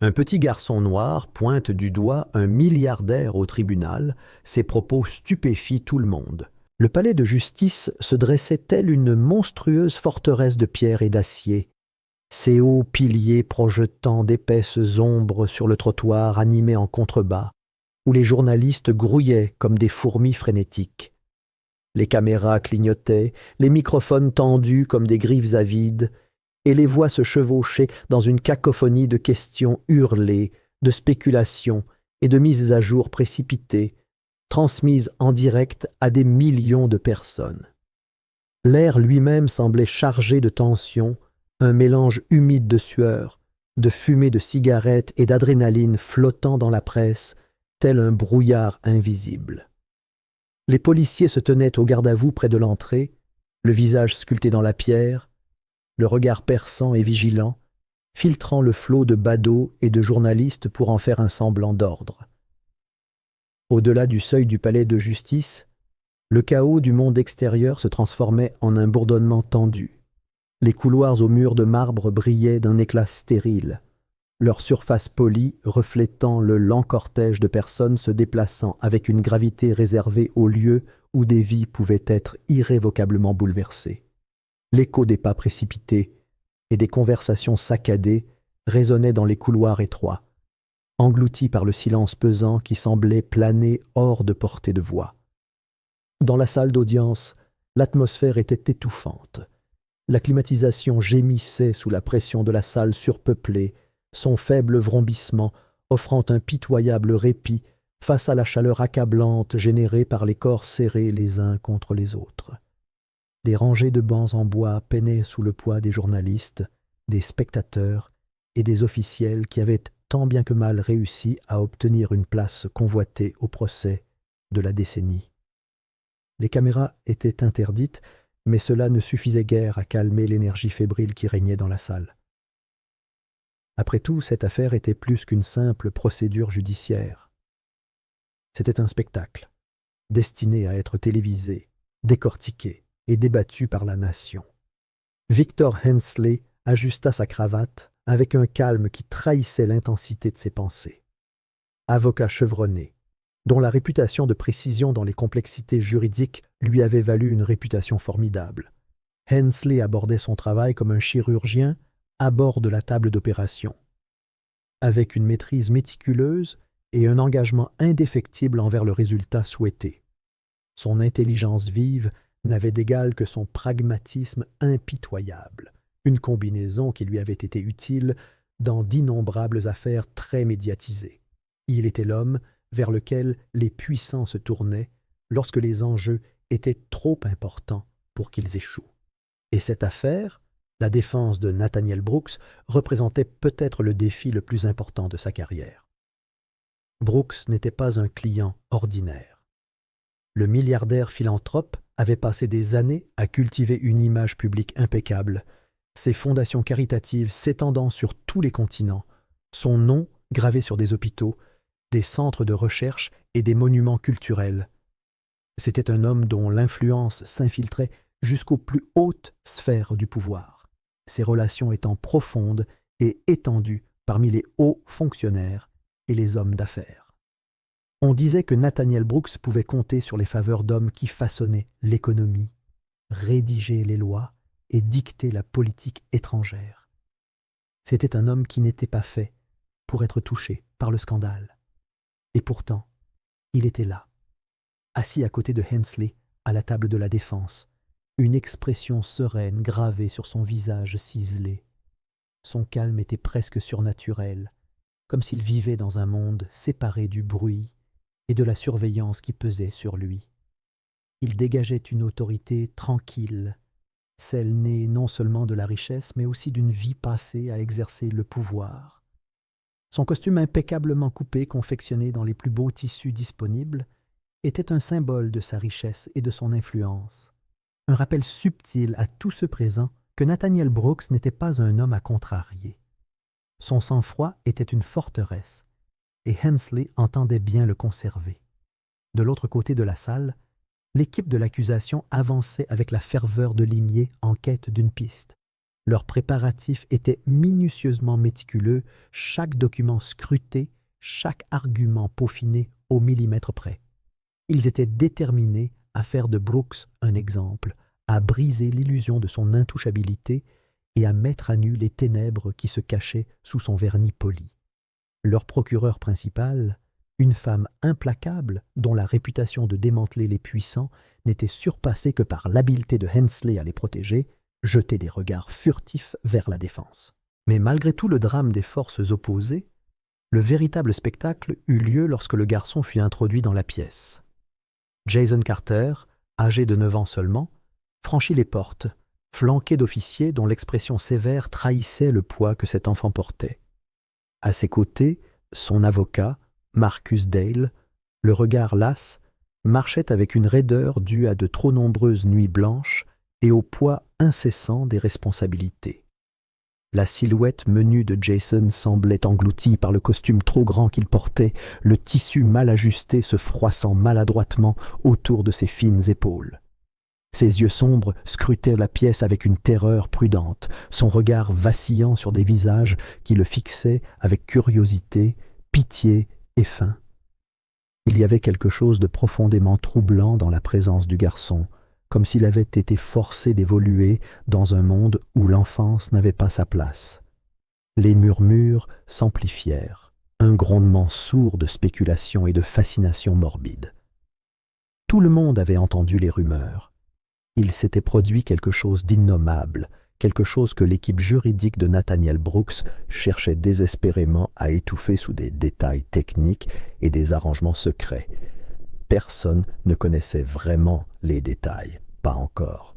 Un petit garçon noir pointe du doigt un milliardaire au tribunal. Ses propos stupéfient tout le monde. Le palais de justice se dressait tel une monstrueuse forteresse de pierre et d'acier, ses hauts piliers projetant d'épaisses ombres sur le trottoir animé en contrebas, où les journalistes grouillaient comme des fourmis frénétiques. Les caméras clignotaient, les microphones tendus comme des griffes avides, et les voix se chevauchaient dans une cacophonie de questions hurlées, de spéculations et de mises à jour précipitées, transmises en direct à des millions de personnes. L'air lui-même semblait chargé de tension, un mélange humide de sueur, de fumée de cigarettes et d'adrénaline flottant dans la presse, tel un brouillard invisible. Les policiers se tenaient au garde-à-vous près de l'entrée, le visage sculpté dans la pierre, le regard perçant et vigilant, filtrant le flot de badauds et de journalistes pour en faire un semblant d'ordre. Au-delà du seuil du palais de justice, le chaos du monde extérieur se transformait en un bourdonnement tendu. Les couloirs aux murs de marbre brillaient d'un éclat stérile, leur surface polie reflétant le lent cortège de personnes se déplaçant avec une gravité réservée aux lieux où des vies pouvaient être irrévocablement bouleversées. L'écho des pas précipités et des conversations saccadées résonnait dans les couloirs étroits, engloutis par le silence pesant qui semblait planer hors de portée de voix. Dans la salle d'audience, l'atmosphère était étouffante. La climatisation gémissait sous la pression de la salle surpeuplée, son faible vrombissement offrant un pitoyable répit face à la chaleur accablante générée par les corps serrés les uns contre les autres. Des rangées de bancs en bois peinaient sous le poids des journalistes, des spectateurs et des officiels qui avaient tant bien que mal réussi à obtenir une place convoitée au procès de la décennie. Les caméras étaient interdites, mais cela ne suffisait guère à calmer l'énergie fébrile qui régnait dans la salle. Après tout, cette affaire était plus qu'une simple procédure judiciaire. C'était un spectacle, destiné à être télévisé, décortiqué et débattu par la nation. Victor Hensley ajusta sa cravate avec un calme qui trahissait l'intensité de ses pensées. Avocat chevronné, dont la réputation de précision dans les complexités juridiques lui avait valu une réputation formidable, Hensley abordait son travail comme un chirurgien aborde la table d'opération, avec une maîtrise méticuleuse et un engagement indéfectible envers le résultat souhaité. Son intelligence vive n'avait d'égal que son pragmatisme impitoyable, une combinaison qui lui avait été utile dans d'innombrables affaires très médiatisées. Il était l'homme vers lequel les puissants se tournaient lorsque les enjeux étaient trop importants pour qu'ils échouent. Et cette affaire, la défense de Nathaniel Brooks, représentait peut-être le défi le plus important de sa carrière. Brooks n'était pas un client ordinaire. Le milliardaire philanthrope avait passé des années à cultiver une image publique impeccable, ses fondations caritatives s'étendant sur tous les continents, son nom gravé sur des hôpitaux, des centres de recherche et des monuments culturels. C'était un homme dont l'influence s'infiltrait jusqu'aux plus hautes sphères du pouvoir, ses relations étant profondes et étendues parmi les hauts fonctionnaires et les hommes d'affaires. On disait que Nathaniel Brooks pouvait compter sur les faveurs d'hommes qui façonnaient l'économie, rédigeaient les lois et dictaient la politique étrangère. C'était un homme qui n'était pas fait pour être touché par le scandale. Et pourtant, il était là, assis à côté de Hensley à la table de la défense, une expression sereine gravée sur son visage ciselé. Son calme était presque surnaturel, comme s'il vivait dans un monde séparé du bruit et de la surveillance qui pesait sur lui. Il dégageait une autorité tranquille, celle née non seulement de la richesse, mais aussi d'une vie passée à exercer le pouvoir. Son costume impeccablement coupé, confectionné dans les plus beaux tissus disponibles, était un symbole de sa richesse et de son influence. Un rappel subtil à tous ceux présents que Nathaniel Brooks n'était pas un homme à contrarier. Son sang-froid était une forteresse, et Hensley entendait bien le conserver. De l'autre côté de la salle, l'équipe de l'accusation avançait avec la ferveur de limier en quête d'une piste. Leurs préparatifs étaient minutieusement méticuleux, chaque document scruté, chaque argument peaufiné au millimètre près. Ils étaient déterminés à faire de Brooks un exemple, à briser l'illusion de son intouchabilité et à mettre à nu les ténèbres qui se cachaient sous son vernis poli. Leur procureur principal, une femme implacable dont la réputation de démanteler les puissants n'était surpassée que par l'habileté de Hensley à les protéger, jetait des regards furtifs vers la défense. Mais malgré tout le drame des forces opposées, le véritable spectacle eut lieu lorsque le garçon fut introduit dans la pièce. Jason Carter, âgé de 9 ans seulement, franchit les portes, flanqué d'officiers dont l'expression sévère trahissait le poids que cet enfant portait. À ses côtés, son avocat, Marcus Dale, le regard las, marchait avec une raideur due à de trop nombreuses nuits blanches et au poids incessant des responsabilités. La silhouette menue de Jason semblait engloutie par le costume trop grand qu'il portait, le tissu mal ajusté se froissant maladroitement autour de ses fines épaules. Ses yeux sombres scrutaient la pièce avec une terreur prudente, son regard vacillant sur des visages qui le fixaient avec curiosité, pitié et faim. Il y avait quelque chose de profondément troublant dans la présence du garçon, comme s'il avait été forcé d'évoluer dans un monde où l'enfance n'avait pas sa place. Les murmures s'amplifièrent, un grondement sourd de spéculation et de fascination morbide. Tout le monde avait entendu les rumeurs. Il s'était produit quelque chose d'innommable, quelque chose que l'équipe juridique de Nathaniel Brooks cherchait désespérément à étouffer sous des détails techniques et des arrangements secrets. Personne ne connaissait vraiment les détails, pas encore.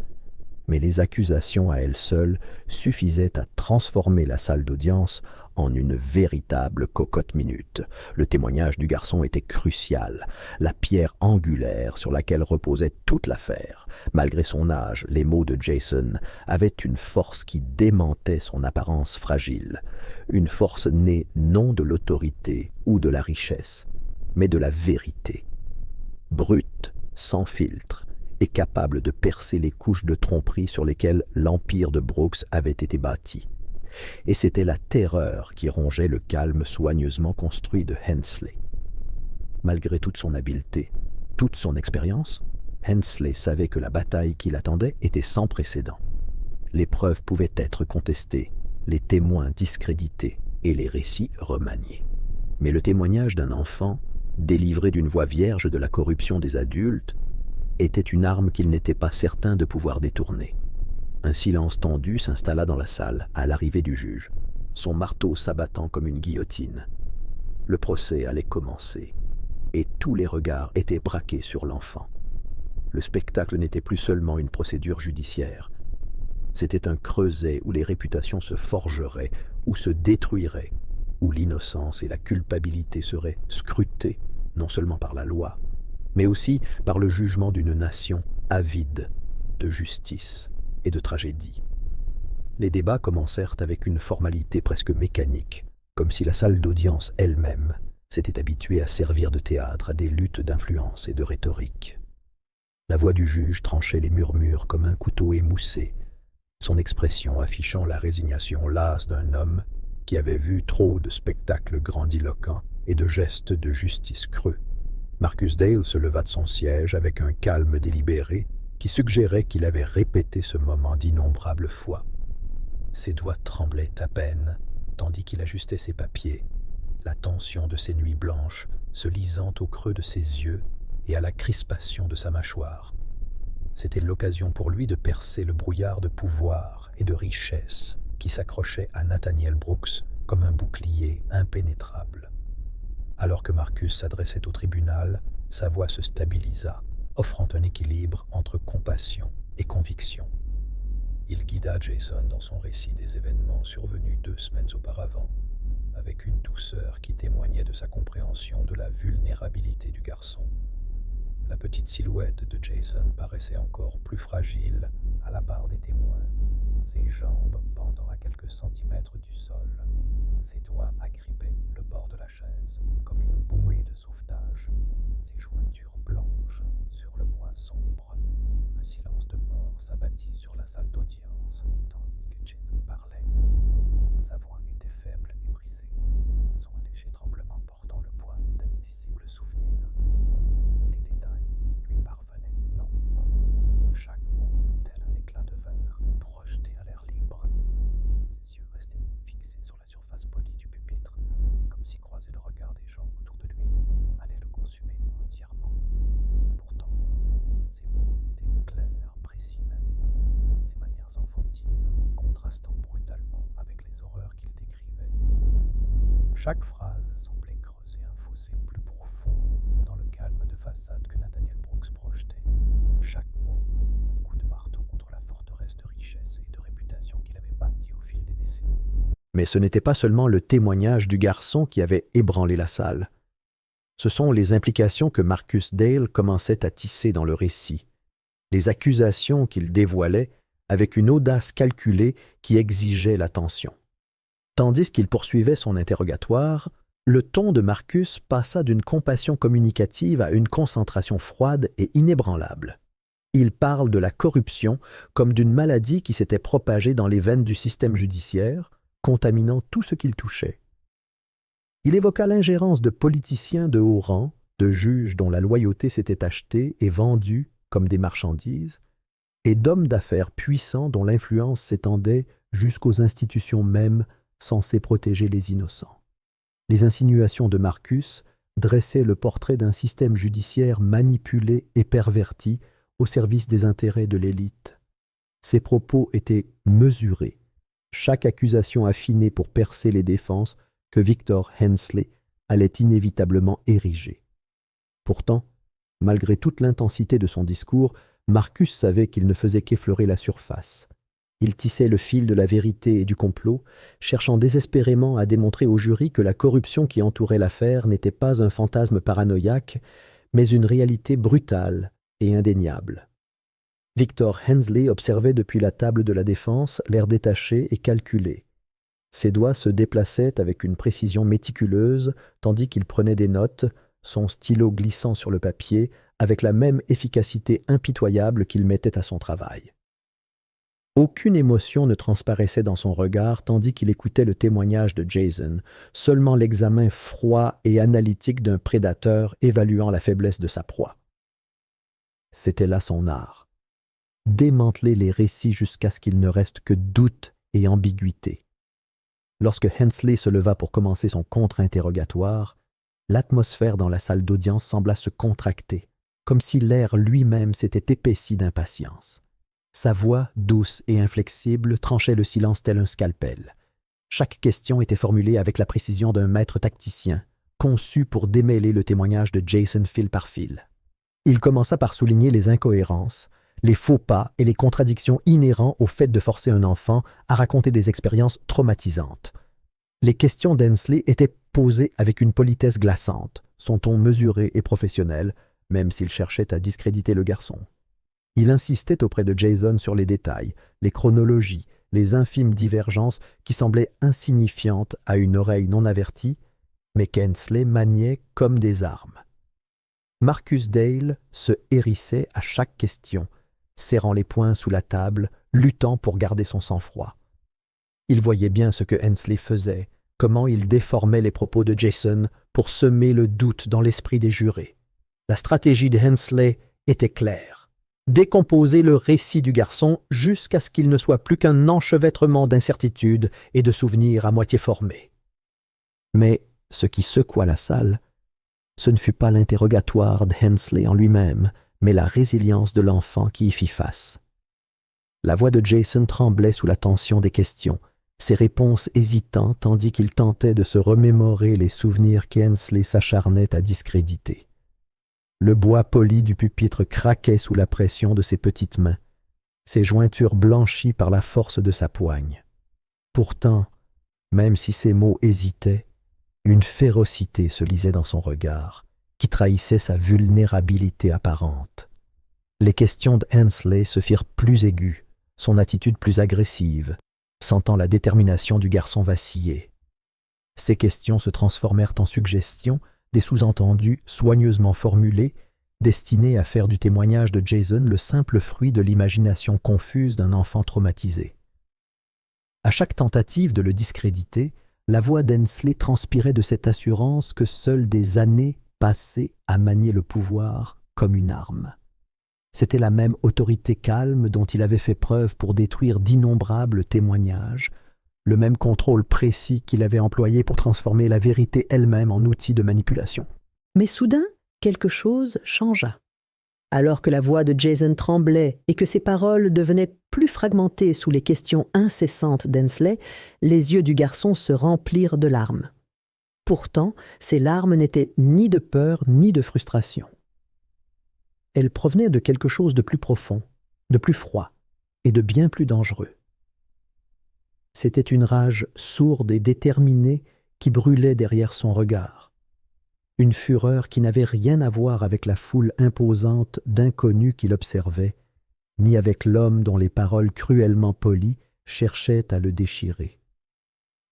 Mais les accusations à elles seules suffisaient à transformer la salle d'audience en une véritable cocotte-minute. Le témoignage du garçon était crucial, la pierre angulaire sur laquelle reposait toute l'affaire. Malgré son âge, les mots de Jason avaient une force qui démentait son apparence fragile, une force née non de l'autorité ou de la richesse, mais de la vérité. Brute, sans filtre, et capable de percer les couches de tromperie sur lesquelles l'empire de Brooks avait été bâti. Et c'était la terreur qui rongeait le calme soigneusement construit de Hensley. Malgré toute son habileté, toute son expérience, Hensley savait que la bataille qui l'attendait était sans précédent. Les preuves pouvaient être contestées, les témoins discrédités et les récits remaniés. Mais le témoignage d'un enfant, délivré d'une voix vierge de la corruption des adultes, était une arme qu'il n'était pas certain de pouvoir détourner. Un silence tendu s'installa dans la salle à l'arrivée du juge, son marteau s'abattant comme une guillotine. Le procès allait commencer, et tous les regards étaient braqués sur l'enfant. Le spectacle n'était plus seulement une procédure judiciaire. C'était un creuset où les réputations se forgeraient, ou se détruiraient, où l'innocence et la culpabilité seraient scrutées, non seulement par la loi, mais aussi par le jugement d'une nation avide de justice et de tragédie. Les débats commencèrent avec une formalité presque mécanique, comme si la salle d'audience elle-même s'était habituée à servir de théâtre à des luttes d'influence et de rhétorique. La voix du juge tranchait les murmures comme un couteau émoussé, son expression affichant la résignation lasse d'un homme qui avait vu trop de spectacles grandiloquents et de gestes de justice creux. Marcus Dale se leva de son siège avec un calme délibéré qui suggérait qu'il avait répété ce moment d'innombrables fois. Ses doigts tremblaient à peine, tandis qu'il ajustait ses papiers, la tension de ses nuits blanches se lisant au creux de ses yeux et à la crispation de sa mâchoire. C'était l'occasion pour lui de percer le brouillard de pouvoir et de richesse qui s'accrochait à Nathaniel Brooks comme un bouclier impénétrable. Alors que Marcus s'adressait au tribunal, sa voix se stabilisa, offrant un équilibre entre compassion et conviction. Il guida Jason dans son récit des événements survenus 2 semaines auparavant, avec une douceur qui témoignait de sa compréhension de la vulnérabilité du garçon. La petite silhouette de Jason paraissait encore plus fragile à la barre des témoins, ses jambes pendant à quelques centimètres du sol. Ses doigts agrippaient le bord de la chaise comme une bouée de sauvetage, ses jointures blanches sur le bois sombre. Un silence de mort s'abattit sur la salle d'audience, tandis que Jason Chaque phrase semblait creuser un fossé plus profond dans le calme de façade que Nathaniel Brooks projetait. Chaque mot, un coup de marteau contre la forteresse de richesse et de réputation qu'il avait bâtie au fil des décennies. Mais ce n'était pas seulement le témoignage du garçon qui avait ébranlé la salle. Ce sont les implications que Marcus Dale commençait à tisser dans le récit, les accusations qu'il dévoilait avec une audace calculée qui exigeait l'attention. Tandis qu'il poursuivait son interrogatoire, le ton de Marcus passa d'une compassion communicative à une concentration froide et inébranlable. Il parle de la corruption comme d'une maladie qui s'était propagée dans les veines du système judiciaire, contaminant tout ce qu'il touchait. Il évoqua l'ingérence de politiciens de haut rang, de juges dont la loyauté s'était achetée et vendue comme des marchandises, et d'hommes d'affaires puissants dont l'influence s'étendait jusqu'aux institutions mêmes censées protéger les innocents. Les insinuations de Marcus dressaient le portrait d'un système judiciaire manipulé et perverti au service des intérêts de l'élite. Ses propos étaient mesurés, chaque accusation affinée pour percer les défenses que Victor Hensley allait inévitablement ériger. Pourtant, malgré toute l'intensité de son discours, Marcus savait qu'il ne faisait qu'effleurer la surface. Il tissait le fil de la vérité et du complot, cherchant désespérément à démontrer au jury que la corruption qui entourait l'affaire n'était pas un fantasme paranoïaque, mais une réalité brutale et indéniable. Victor Hensley observait depuis la table de la défense, l'air détaché et calculé. Ses doigts se déplaçaient avec une précision méticuleuse, tandis qu'il prenait des notes, son stylo glissant sur le papier, avec la même efficacité impitoyable qu'il mettait à son travail. Aucune émotion ne transparaissait dans son regard tandis qu'il écoutait le témoignage de Jason, seulement l'examen froid et analytique d'un prédateur évaluant la faiblesse de sa proie. C'était là son art. Démanteler les récits jusqu'à ce qu'il ne reste que doute et ambiguïté. Lorsque Hensley se leva pour commencer son contre-interrogatoire, l'atmosphère dans la salle d'audience sembla se contracter, comme si l'air lui-même s'était épaissi d'impatience. Sa voix, douce et inflexible, tranchait le silence tel un scalpel. Chaque question était formulée avec la précision d'un maître tacticien, conçu pour démêler le témoignage de Jason fil par fil. Il commença par souligner les incohérences, les faux pas et les contradictions inhérents au fait de forcer un enfant à raconter des expériences traumatisantes. Les questions d'Hensley étaient posées avec une politesse glaçante, son ton mesuré et professionnel, même s'il cherchait à discréditer le garçon. Il insistait auprès de Jason sur les détails, les chronologies, les infimes divergences qui semblaient insignifiantes à une oreille non avertie, mais qu'Hensley maniait comme des armes. Marcus Dale se hérissait à chaque question, serrant les poings sous la table, luttant pour garder son sang-froid. Il voyait bien ce que Hensley faisait, comment il déformait les propos de Jason pour semer le doute dans l'esprit des jurés. La stratégie de Hensley était claire. Décomposer le récit du garçon jusqu'à ce qu'il ne soit plus qu'un enchevêtrement d'incertitudes et de souvenirs à moitié formés. Mais ce qui secoua la salle, ce ne fut pas l'interrogatoire de Hensley en lui-même, mais la résilience de l'enfant qui y fit face. La voix de Jason tremblait sous la tension des questions, ses réponses hésitant tandis qu'il tentait de se remémorer les souvenirs qu'Hensley s'acharnait à discréditer. Le bois poli du pupitre craquait sous la pression de ses petites mains, ses jointures blanchies par la force de sa poigne. Pourtant, même si ses mots hésitaient, une férocité se lisait dans son regard, qui trahissait sa vulnérabilité apparente. Les questions de Hensley se firent plus aiguës, son attitude plus agressive, sentant la détermination du garçon vaciller. Ces questions se transformèrent en suggestions, des sous-entendus soigneusement formulés, destinés à faire du témoignage de Jason le simple fruit de l'imagination confuse d'un enfant traumatisé. À chaque tentative de le discréditer, la voix d'Hensley transpirait de cette assurance que seules des années passées à manier le pouvoir comme une arme. C'était la même autorité calme dont il avait fait preuve pour détruire d'innombrables témoignages, le même contrôle précis qu'il avait employé pour transformer la vérité elle-même en outil de manipulation. Mais soudain, quelque chose changea. Alors que la voix de Jason tremblait et que ses paroles devenaient plus fragmentées sous les questions incessantes d'Hensley, les yeux du garçon se remplirent de larmes. Pourtant, ces larmes n'étaient ni de peur ni de frustration. Elles provenaient de quelque chose de plus profond, de plus froid et de bien plus dangereux. C'était une rage sourde et déterminée qui brûlait derrière son regard. Une fureur qui n'avait rien à voir avec la foule imposante d'inconnus qui l'observaient, ni avec l'homme dont les paroles cruellement polies cherchaient à le déchirer.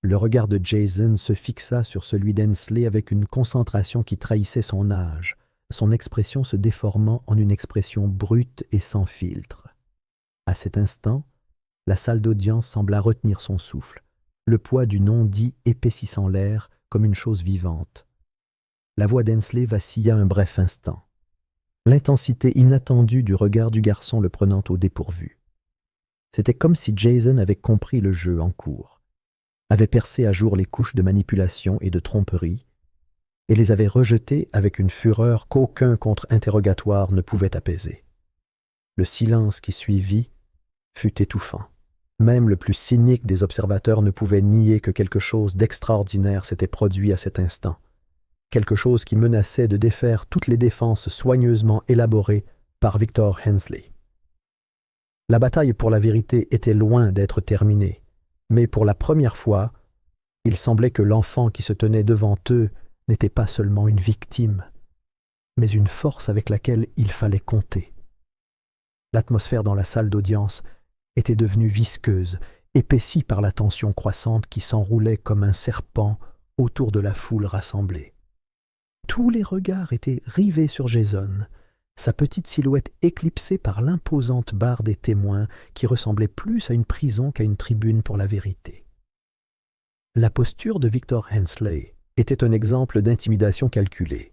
Le regard de Jason se fixa sur celui d'Hensley avec une concentration qui trahissait son âge, son expression se déformant en une expression brute et sans filtre. À cet instant, la salle d'audience sembla retenir son souffle, le poids du non-dit épaississant l'air comme une chose vivante. La voix d'Hensley vacilla un bref instant, l'intensité inattendue du regard du garçon le prenant au dépourvu. C'était comme si Jason avait compris le jeu en cours, avait percé à jour les couches de manipulation et de tromperie, et les avait rejetées avec une fureur qu'aucun contre-interrogatoire ne pouvait apaiser. Le silence qui suivit fut étouffant. Même le plus cynique des observateurs ne pouvait nier que quelque chose d'extraordinaire s'était produit à cet instant, quelque chose qui menaçait de défaire toutes les défenses soigneusement élaborées par Victor Hensley. La bataille pour la vérité était loin d'être terminée, mais pour la première fois, il semblait que l'enfant qui se tenait devant eux n'était pas seulement une victime, mais une force avec laquelle il fallait compter. L'atmosphère dans la salle d'audience était devenue visqueuse, épaissie par la tension croissante qui s'enroulait comme un serpent autour de la foule rassemblée. Tous les regards étaient rivés sur Jason, sa petite silhouette éclipsée par l'imposante barre des témoins qui ressemblait plus à une prison qu'à une tribune pour la vérité. La posture de Victor Hensley était un exemple d'intimidation calculée.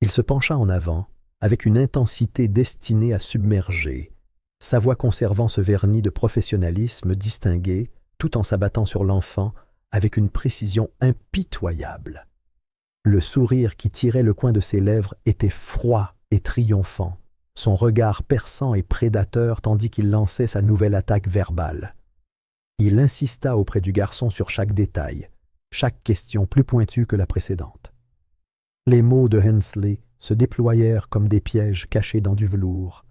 Il se pencha en avant, avec une intensité destinée à submerger, sa voix conservant ce vernis de professionnalisme distingué, tout en s'abattant sur l'enfant avec une précision impitoyable. Le sourire qui tirait le coin de ses lèvres était froid et triomphant, son regard perçant et prédateur tandis qu'il lançait sa nouvelle attaque verbale. Il insista auprès du garçon sur chaque détail, chaque question plus pointue que la précédente. Les mots de Hensley se déployèrent comme des pièges cachés dans du velours,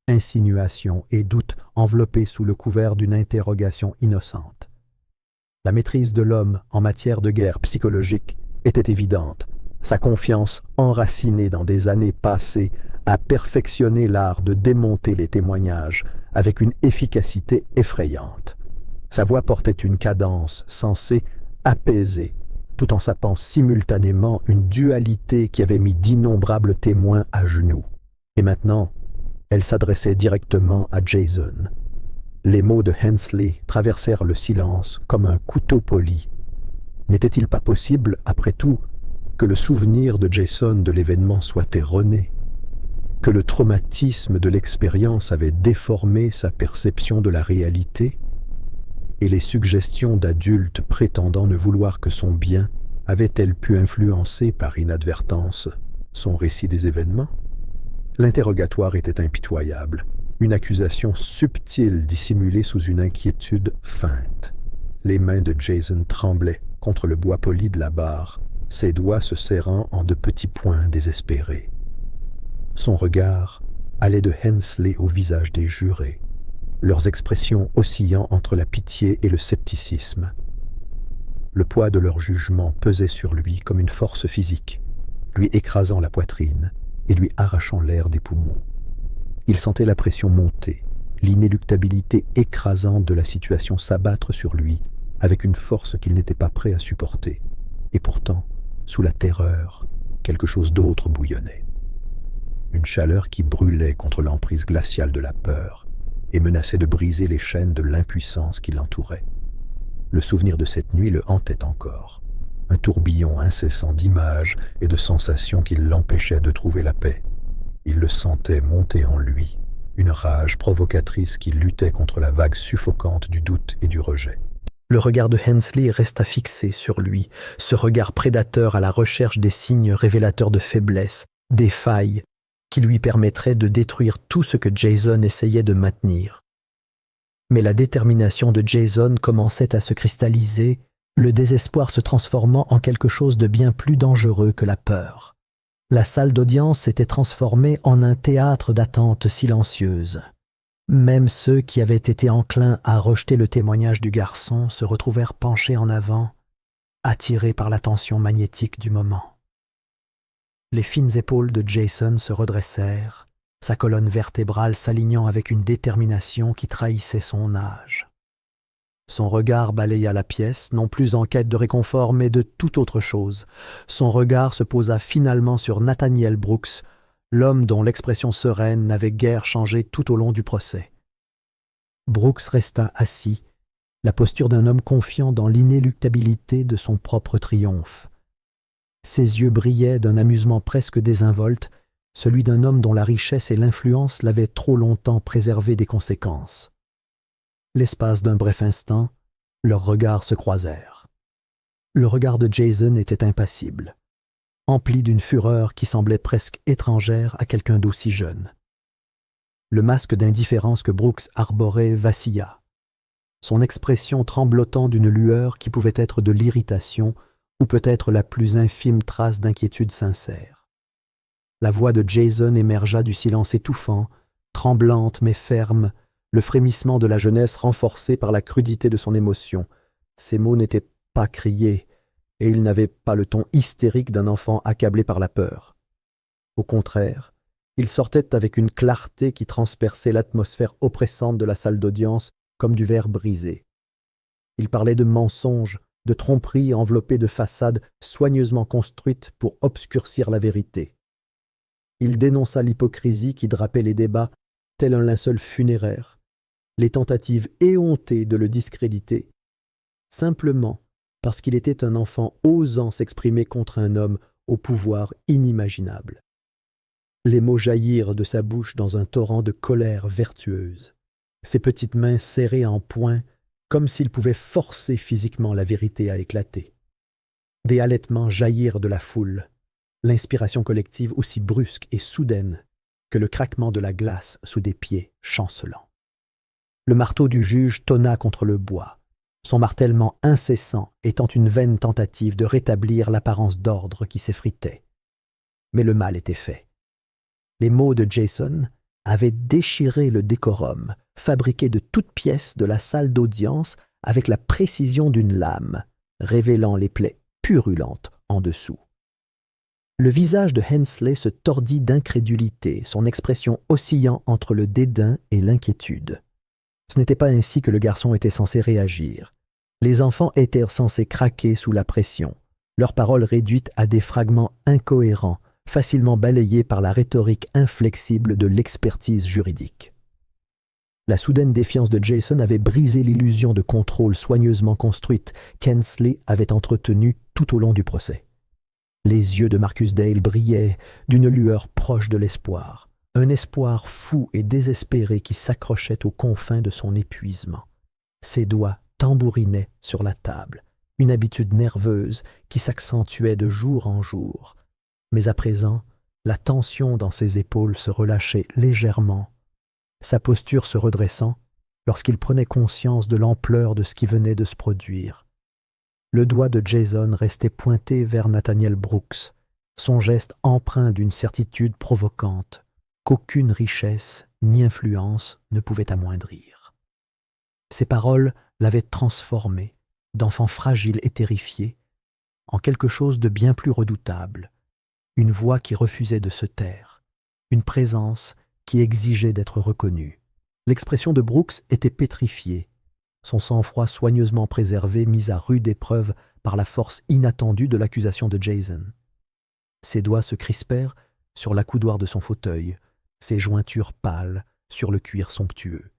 insinuations et doutes enveloppés sous le couvert d'une interrogation innocente. La maîtrise de l'homme en matière de guerre psychologique était évidente. Sa confiance, enracinée dans des années passées, a perfectionné l'art de démonter les témoignages avec une efficacité effrayante. Sa voix portait une cadence censée apaiser, tout en sapant simultanément une dualité qui avait mis d'innombrables témoins à genoux. Et maintenant, elle s'adressait directement à Jason. Les mots de Hensley traversèrent le silence comme un couteau poli. N'était-il pas possible, après tout, que le souvenir de Jason de l'événement soit erroné, que le traumatisme de l'expérience avait déformé sa perception de la réalité, et les suggestions d'adultes prétendant ne vouloir que son bien avaient-elles pu influencer par inadvertance son récit des événements? L'interrogatoire était impitoyable, une accusation subtile dissimulée sous une inquiétude feinte. Les mains de Jason tremblaient contre le bois poli de la barre, ses doigts se serrant en de petits poings désespérés. Son regard allait de Hensley au visage des jurés, leurs expressions oscillant entre la pitié et le scepticisme. Le poids de leur jugement pesait sur lui comme une force physique, lui écrasant la poitrine et lui arrachant l'air des poumons. Il sentait la pression monter, l'inéluctabilité écrasante de la situation s'abattre sur lui avec une force qu'il n'était pas prêt à supporter. Et pourtant, sous la terreur, quelque chose d'autre bouillonnait. Une chaleur qui brûlait contre l'emprise glaciale de la peur et menaçait de briser les chaînes de l'impuissance qui l'entourait. Le souvenir de cette nuit le hantait encore, un tourbillon incessant d'images et de sensations qui l'empêchaient de trouver la paix. Il le sentait monter en lui, une rage provocatrice qui luttait contre la vague suffocante du doute et du rejet. Le regard de Hensley resta fixé sur lui, ce regard prédateur à la recherche des signes révélateurs de faiblesse, des failles, qui lui permettraient de détruire tout ce que Jason essayait de maintenir. Mais la détermination de Jason commençait à se cristalliser le désespoir se transformant en quelque chose de bien plus dangereux que la peur. La salle d'audience s'était transformée en un théâtre d'attente silencieuse. Même ceux qui avaient été enclins à rejeter le témoignage du garçon se retrouvèrent penchés en avant, attirés par la tension magnétique du moment. Les fines épaules de Jason se redressèrent, sa colonne vertébrale s'alignant avec une détermination qui trahissait son âge. Son regard balaya la pièce, non plus en quête de réconfort, mais de toute autre chose. Son regard se posa finalement sur Nathaniel Brooks, l'homme dont l'expression sereine n'avait guère changé tout au long du procès. Brooks resta assis, la posture d'un homme confiant dans l'inéluctabilité de son propre triomphe. Ses yeux brillaient d'un amusement presque désinvolte, celui d'un homme dont la richesse et l'influence l'avaient trop longtemps préservé des conséquences. L'espace d'un bref instant, leurs regards se croisèrent. Le regard de Jason était impassible, empli d'une fureur qui semblait presque étrangère à quelqu'un d'aussi jeune. Le masque d'indifférence que Brooks arborait vacilla, son expression tremblotant d'une lueur qui pouvait être de l'irritation ou peut-être la plus infime trace d'inquiétude sincère. La voix de Jason émergea du silence étouffant, tremblante mais ferme, le frémissement de la jeunesse renforcé par la crudité de son émotion. Ces mots n'étaient pas criés, et ils n'avaient pas le ton hystérique d'un enfant accablé par la peur. Au contraire, ils sortaient avec une clarté qui transperçait l'atmosphère oppressante de la salle d'audience comme du verre brisé. Ils parlaient de mensonges, de tromperies enveloppées de façades soigneusement construites pour obscurcir la vérité. Il dénonça l'hypocrisie qui drapait les débats tel un linceul funéraire, les tentatives éhontées de le discréditer, simplement parce qu'il était un enfant osant s'exprimer contre un homme au pouvoir inimaginable. Les mots jaillirent de sa bouche dans un torrent de colère vertueuse, ses petites mains serrées en poing comme s'il pouvait forcer physiquement la vérité à éclater. Des halètements jaillirent de la foule, l'inspiration collective aussi brusque et soudaine que le craquement de la glace sous des pieds chancelants. Le marteau du juge tonna contre le bois, son martèlement incessant étant une vaine tentative de rétablir l'apparence d'ordre qui s'effritait. Mais le mal était fait. Les mots de Jason avaient déchiré le décorum, fabriqué de toutes pièces de la salle d'audience avec la précision d'une lame, révélant les plaies purulentes en dessous. Le visage de Hensley se tordit d'incrédulité, son expression oscillant entre le dédain et l'inquiétude. Ce n'était pas ainsi que le garçon était censé réagir. Les enfants étaient censés craquer sous la pression, leurs paroles réduites à des fragments incohérents, facilement balayés par la rhétorique inflexible de l'expertise juridique. La soudaine défiance de Jason avait brisé l'illusion de contrôle soigneusement construite qu'Hensley avait entretenue tout au long du procès. Les yeux de Marcus Dale brillaient d'une lueur proche de l'espoir. Un espoir fou et désespéré qui s'accrochait aux confins de son épuisement. Ses doigts tambourinaient sur la table, une habitude nerveuse qui s'accentuait de jour en jour. Mais à présent, la tension dans ses épaules se relâchait légèrement, sa posture se redressant lorsqu'il prenait conscience de l'ampleur de ce qui venait de se produire. Le doigt de Jason restait pointé vers Nathaniel Brooks, son geste empreint d'une certitude provocante, qu'aucune richesse ni influence ne pouvait amoindrir. Ces paroles l'avaient transformé, d'enfant fragile et terrifié, en quelque chose de bien plus redoutable, une voix qui refusait de se taire, une présence qui exigeait d'être reconnue. L'expression de Brooks était pétrifiée, son sang-froid soigneusement préservé mis à rude épreuve par la force inattendue de l'accusation de Jason. Ses doigts se crispèrent sur l'accoudoir de son fauteuil, ses jointures pâles sur le cuir somptueux.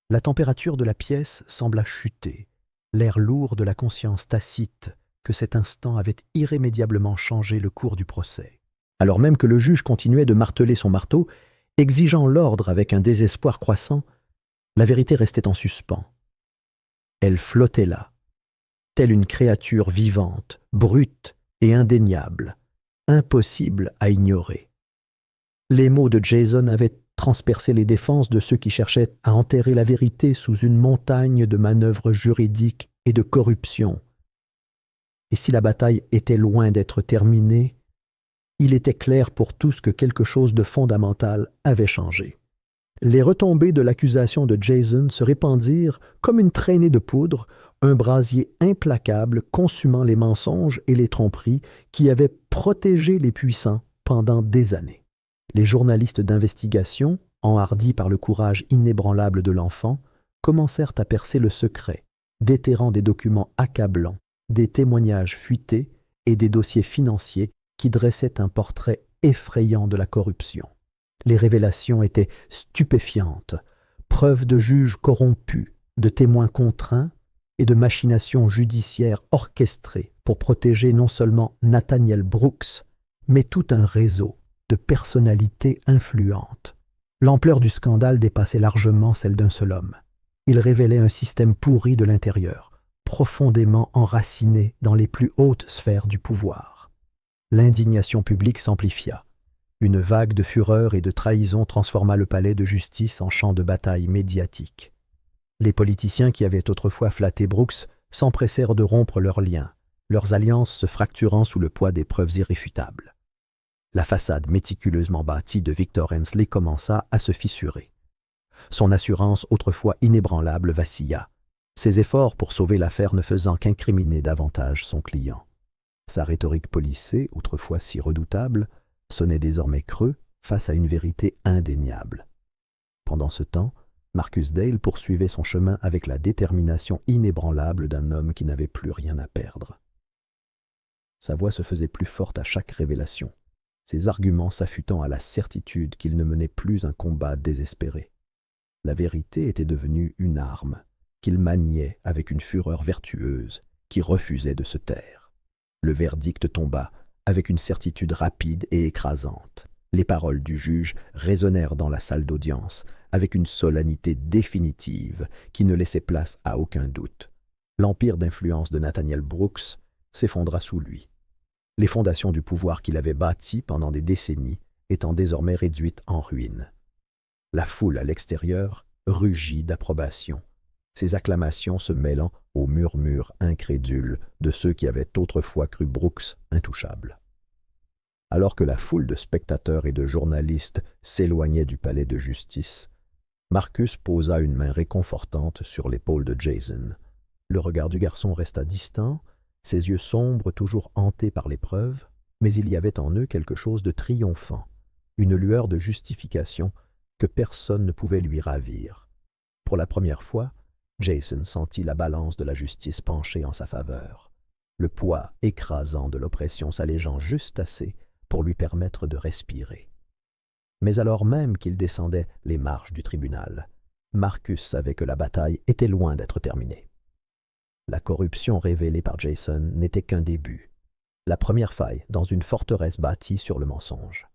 La température de la pièce sembla chuter, l'air lourd de la conscience tacite que cet instant avait irrémédiablement changé le cours du procès. Alors même que le juge continuait de marteler son marteau, exigeant l'ordre avec un désespoir croissant, la vérité restait en suspens. Elle flottait là, telle une créature vivante, brute et indéniable, impossible à ignorer. Les mots de Jason avaient transpercé les défenses de ceux qui cherchaient à enterrer la vérité sous une montagne de manœuvres juridiques et de corruption, Et si la bataille était loin d'être terminée, il était clair pour tous que quelque chose de fondamental avait changé. Les retombées de l'accusation de Jason se répandirent comme une traînée de poudre, un brasier implacable consumant les mensonges et les tromperies qui avaient protégé les puissants pendant des années. Les journalistes d'investigation, enhardis par le courage inébranlable de l'enfant, commencèrent à percer le secret, déterrant des documents accablants, des témoignages fuités et des dossiers financiers qui dressaient un portrait effrayant de la corruption. Les révélations étaient stupéfiantes, preuves de juges corrompus, de témoins contraints et de machinations judiciaires orchestrées pour protéger non seulement Nathaniel Brooks, mais tout un réseau de personnalités influentes. L'ampleur du scandale dépassait largement celle d'un seul homme. Il révélait un système pourri de l'intérieur, profondément enraciné dans les plus hautes sphères du pouvoir. L'indignation publique s'amplifia. Une vague de fureur et de trahison transforma le palais de justice en champ de bataille médiatique. Les politiciens qui avaient autrefois flatté Brooks s'empressèrent de rompre leurs liens, leurs alliances se fracturant sous le poids des preuves irréfutables. La façade méticuleusement bâtie de Victor Hensley commença à se fissurer. Son assurance autrefois inébranlable vacilla, ses efforts pour sauver l'affaire ne faisant qu'incriminer davantage son client. Sa rhétorique policée, autrefois si redoutable, sonnait désormais creux face à une vérité indéniable. Pendant ce temps, Marcus Dale poursuivait son chemin avec la détermination inébranlable d'un homme qui n'avait plus rien à perdre. Sa voix se faisait plus forte à chaque révélation, ses arguments s'affûtant à la certitude qu'il ne menait plus un combat désespéré. La vérité était devenue une arme, qu'il maniait avec une fureur vertueuse, qui refusait de se taire. Le verdict tomba avec une certitude rapide et écrasante. Les paroles du juge résonnèrent dans la salle d'audience avec une solennité définitive qui ne laissait place à aucun doute. L'empire d'influence de Nathaniel Brooks s'effondra sous lui. Les fondations du pouvoir qu'il avait bâti pendant des décennies étant désormais réduites en ruines. La foule à l'extérieur rugit d'approbation, ses acclamations se mêlant aux murmures incrédules de ceux qui avaient autrefois cru Brooks intouchable. Alors que la foule de spectateurs et de journalistes s'éloignait du palais de justice, Marcus posa une main réconfortante sur l'épaule de Jason. Le regard du garçon resta distant, ses yeux sombres toujours hantés par l'épreuve, mais il y avait en eux quelque chose de triomphant, une lueur de justification que personne ne pouvait lui ravir. Pour la première fois, Jason sentit la balance de la justice pencher en sa faveur, le poids écrasant de l'oppression s'allégeant juste assez pour lui permettre de respirer. Mais alors même qu'il descendait les marches du tribunal, Marcus savait que la bataille était loin d'être terminée. La corruption révélée par Jason n'était qu'un début, la première faille dans une forteresse bâtie sur le mensonge.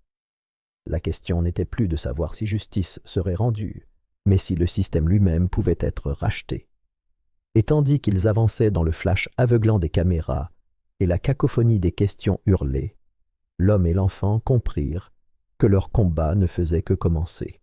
La question n'était plus de savoir si justice serait rendue, mais si le système lui-même pouvait être racheté. Et tandis qu'ils avançaient dans le flash aveuglant des caméras et la cacophonie des questions hurlées, l'homme et l'enfant comprirent que leur combat ne faisait que commencer.